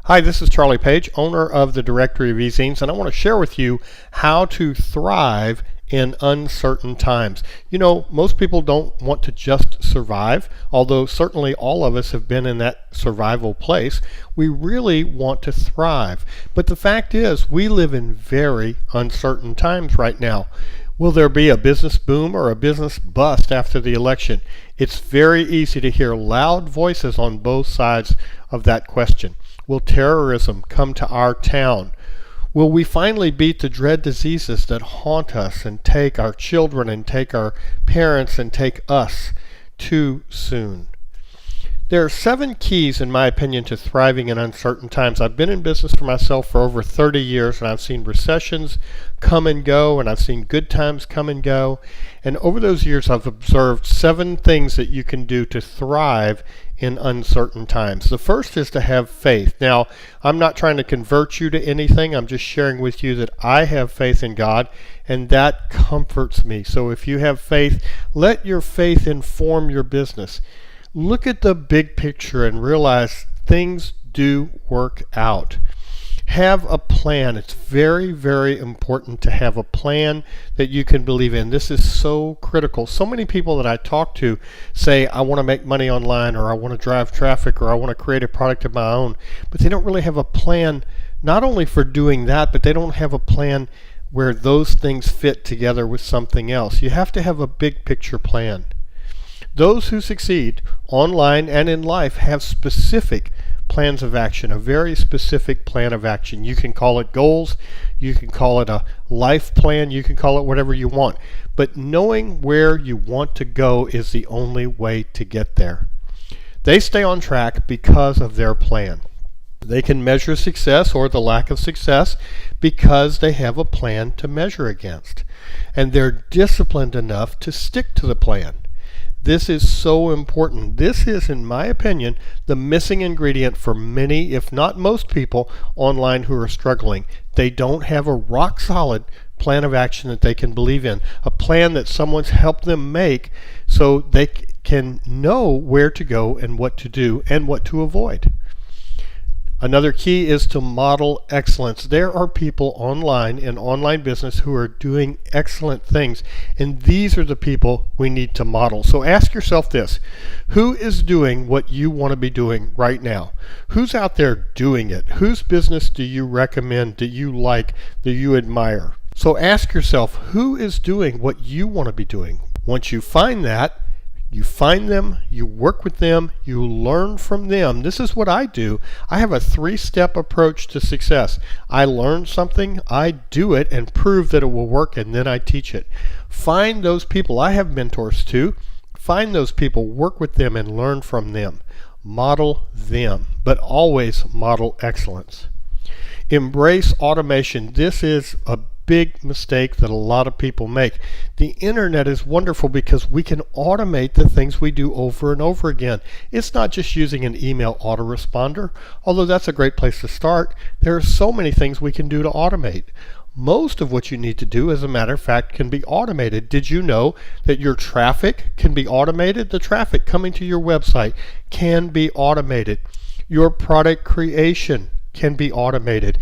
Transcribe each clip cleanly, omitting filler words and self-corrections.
Hi, this is Charlie Page, owner of the Directory of E-Zines, and I want to share with you how to thrive in uncertain times. You know, most people don't want to just survive, although certainly all of us have been in that survival place. We really want to thrive. But the fact is, we live in very uncertain times right now. Will there be a business boom or a business bust after the election? It's very easy to hear loud voices on both sides of that question. Will terrorism come to our town? Will we finally beat the dread diseases that haunt us and take our children and take our parents and take us too soon? There are 7 keys, in my opinion, to thriving in uncertain times. I've been in business for myself for over 30 years, and I've seen recessions come and go, and I've seen good times come and go. And over those years, I've observed 7 things that you can do to thrive in uncertain times. The first is to have faith. Now, I'm not trying to convert you to anything. I'm just sharing with you that I have faith in God, and that comforts me. So if you have faith, let your faith inform your business. Look at the big picture and realize things do work out. Have a plan. It's very, very important to have a plan that you can believe in. This is so critical. So many people that I talk to say, I want to make money online, or I want to drive traffic, or I want to create a product of my own, but they don't really have a plan, not only for doing that, but they don't have a plan where those things fit together with something else. You have to have a big picture plan. Those who succeed online and in life have specific plans of action, a very specific plan of action. You can call it goals, you can call it a life plan, you can call it whatever you want. But knowing where you want to go is the only way to get there. They stay on track because of their plan. They can measure success or the lack of success because they have a plan to measure against. And they're disciplined enough to stick to the plan. This is so important. This is, in my opinion, the missing ingredient for many, if not most people online who are struggling. They don't have a rock solid plan of action that they can believe in, a plan that someone's helped them make so they can know where to go and what to do and what to avoid. Another key is to model excellence. There are people online in online business who are doing excellent things, and these are the people we need to model. So ask yourself this: who is doing what you want to be doing right now? Who's out there doing it? Whose business do you recommend, that you like, that you admire? So ask yourself, who is doing what you want to be doing? Once you find that, you find them, you work with them, you learn from them. This is what I do. I have a 3-step approach to success. I learn something, I do it and prove that it will work, and then I teach it. Find those people. I have mentors too. Find those people, work with them, and learn from them. Model them, but always model excellence. Embrace automation. This is a big mistake that a lot of people make. The internet is wonderful because we can automate the things we do over and over again. It's not just using an email autoresponder, although that's a great place to start. There are so many things we can do to automate. Most of what you need to do, as a matter of fact, can be automated. Did you know that your traffic can be automated? The traffic coming to your website can be automated. Your product creation can be automated.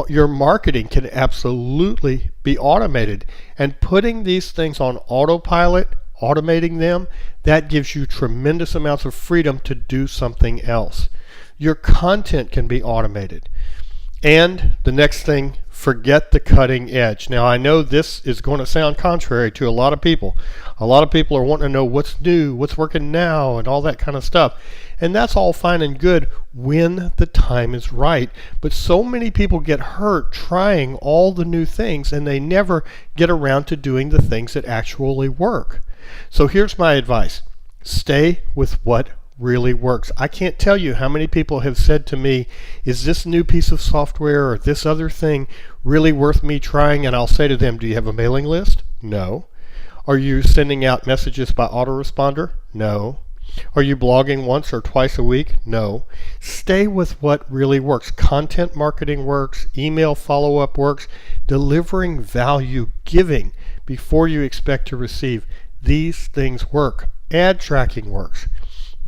Your marketing can absolutely be automated, and putting these things on autopilot, automating them, that gives you tremendous amounts of freedom to do something else. Your content can be automated. And the next thing, forget the cutting edge. Now, I know this is going to sound contrary to a lot of people. A lot of people are wanting to know what's new, what's working now, and all that kind of stuff. And that's all fine and good when the time is right. But so many people get hurt trying all the new things, and they never get around to doing the things that actually work. So here's my advice. Stay with what really works. I can't tell you how many people have said to me, is this new piece of software or this other thing really worth me trying? And I'll say to them, do you have a mailing list? No. Are you sending out messages by autoresponder? No. Are you blogging once or twice a week? No. Stay with what really works. Content marketing works, email follow-up works, delivering value, giving before you expect to receive. These things work. Ad tracking works.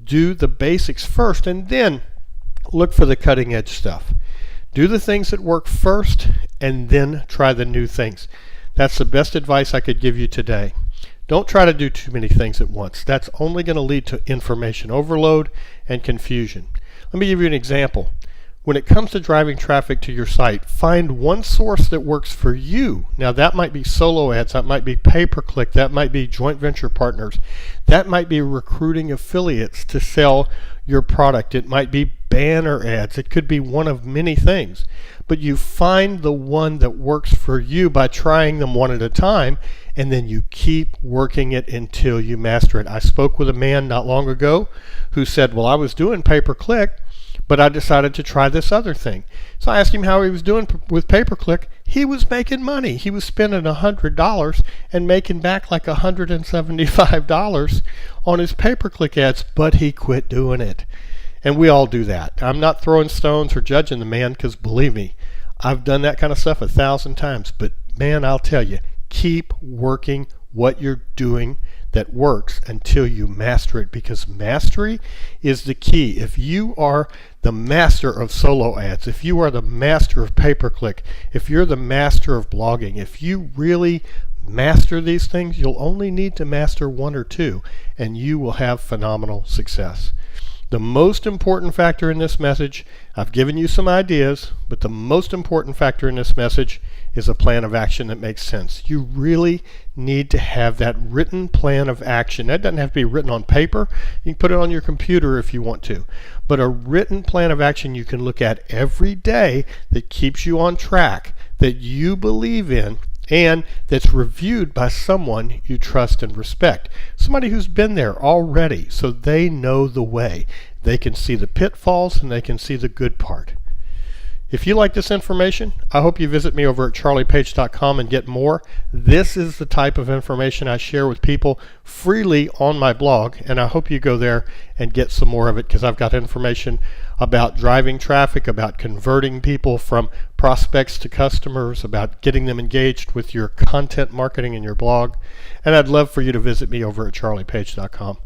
Do the basics first, and then Look for the cutting edge stuff. Do the things that work first and then try the new things. That's the best advice I could give you today. Don't try to do too many things at once. That's only going to lead to information overload and confusion. Let me give you an example. When it comes to driving traffic to your site, find one source that works for you. Now that might be solo ads, that might be pay-per-click, that might be joint venture partners, that might be recruiting affiliates to sell your product, it might be banner ads, it could be one of many things. But you find the one that works for you by trying them one at a time, and then you keep working it until you master it. I spoke with a man not long ago who said, well, I was doing pay-per-click, but I decided to try this other thing. So I asked him how he was doing with pay-per-click. He was making money. He was spending $100 and making back like $175 on his pay-per-click ads, but he quit doing it. And we all do that. I'm not throwing stones or judging the man, because believe me, I've done that kind of stuff 1,000 times. But man, I'll tell you, keep working what you're doing that works until you master it, because mastery is the key. If you are the master of solo ads, if you are the master of pay-per-click, if you're the master of blogging, if you really master these things, you'll only need to master one or two, and you will have phenomenal success. The most important factor in this message, I've given you some ideas, but the most important factor in this message is a plan of action that makes sense. You really need to have that written plan of action. That doesn't have to be written on paper. You can put it on your computer if you want to. But a written plan of action you can look at every day that keeps you on track, that you believe in, and that's reviewed by someone you trust and respect. Somebody who's been there already, so they know the way. They can see the pitfalls and they can see the good part. If you like this information, I hope you visit me over at charliepage.com and get more. This is the type of information I share with people freely on my blog, and I hope you go there and get some more of it, because I've got information about driving traffic, about converting people from prospects to customers, about getting them engaged with your content marketing in your blog. And I'd love for you to visit me over at charliepage.com.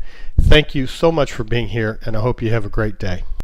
Thank you so much for being here, and I hope you have a great day.